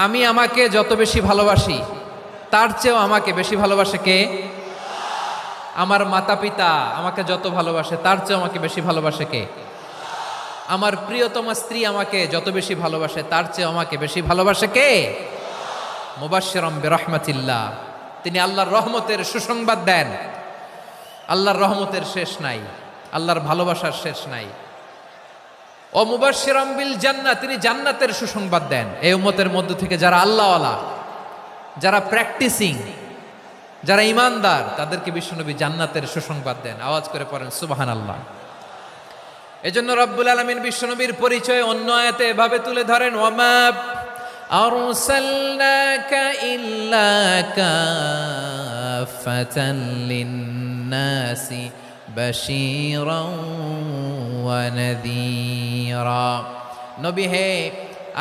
আমি আমাকে যত বেশি ভালোবাসি তার চেয়েও আমাকে বেশি ভালোবাসে কে? আমার মাতা পিতা আমাকে যত ভালোবাসে তার চেয়েও আমাকে বেশি ভালোবাসে কে? আমার প্রিয়তমা স্ত্রী আমাকে যত বেশি ভালোবাসে তার চেয়েও আমাকে বেশি ভালোবাসে কে? মুবাশশিরাম বিরহমাতিল্লাহ, তিনি আল্লাহর রহমতের সুসংবাদ দেন। আল্লাহর রহমতের শেষ নাই, আল্লাহর ভালোবাসার শেষ নাই। ও মুবাশশিরাম বিল জান্নাহ, তিনি জান্নাতের সুসংবাদ দেন। এই উম্মতের মধ্য থেকে যারা আল্লাহওয়ালা, যারা প্র্যাকটিসিং, যারা ইমানদার, তাদেরকে বিশ্বনবী জান্নাতের সুসংবাদ দেন। আওয়াজ করে পড়েন সুবহানাল্লাহ। এজন্য রব্বুল আলামিন বিশ্বনবীর পরিচয় অন্য আয়াতে এভাবে তুলে ধরেন, ওয়ামা আরসালনাকা ইল্লা কাফাতান লিন্নাসি বাশীরাও ওয়া নাযীরা। নবী হে,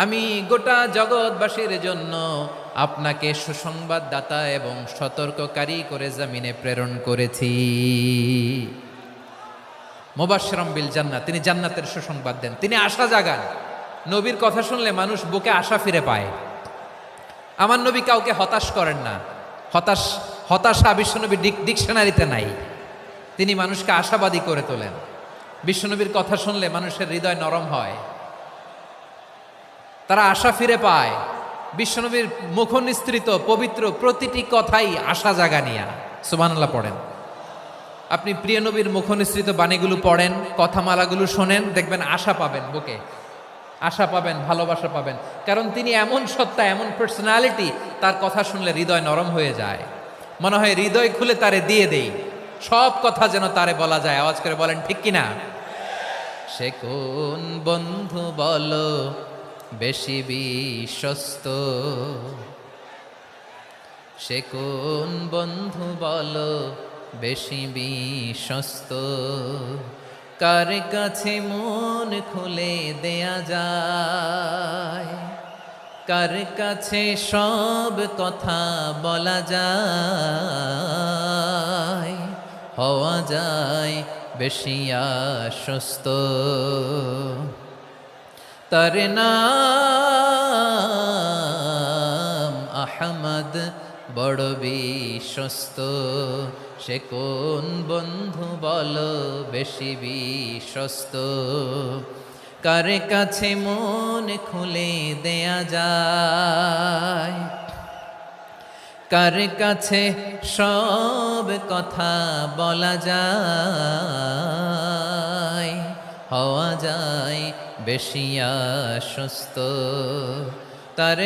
আমি গোটা জগৎবাসীর জন্য আপনাকে সুসংবাদদাতা এবং সতর্ককারী করে জমিনে প্রেরণ করেছি। মুবাশশিরাম বিল জান্নাহ, তিনি জান্নাতের সুসংবাদ দেন, তিনি আশা জাগান। নবীর কথা শুনলে মানুষ বুকে আশা ফিরে পায়। আমার নবী কাউকে হতাশ করেন না। হতাশা বিশ্বনবীর ডিকশনারিতে নাই। তিনি মানুষকে আশাবাদী করে তোলেন। বিশ্বনবীর কথা শুনলে মানুষের হৃদয় নরম হয়, তারা আশা ফিরে পায়। বিশ্বনবীর মুখনিসৃত পবিত্র প্রতিটি কথাই আশা জাগানিয়া। সুবহানাল্লাহ পড়েন। আপনি প্রিয় নবীর মুখনিসৃত বাণীগুলো পড়েন, কথামালাগুলো শোনেন, দেখবেন আশা পাবেন, বুকে আশা পাবেন, ভালোবাসা পাবেন। কারণ তিনি এমন সত্তা, এমন পার্সোনালিটি, তার কথা শুনলে হৃদয় নরম হয়ে যায়। মনে হয় হৃদয় খুলে তারে দিয়ে দেই, সব কথা যেন তারে বলা যায়। আওয়াজ করে বলেন ঠিক কিনা? সে কোন বন্ধু বলো বেশি বিশ্বস্ত, সে কোন বন্ধু বলো বেশি বিশ্বস্ত, কার কাছে মন খুলে দেয়া যায়, কার কাছে সব কথা বলা যায়, হওয়া যায় বেশি আশ্বস্ত। তার নাম আহমদ, বড় বিশ্বস্ত। সে কোন বন্ধু বলো বেশি বিশ্বস্ত, কার কাছে মন খুলে দেয়া যায়, কার কাছে সব কথা বলা যায়, হওয়া যায় বেশি আশ্বস্ত। তার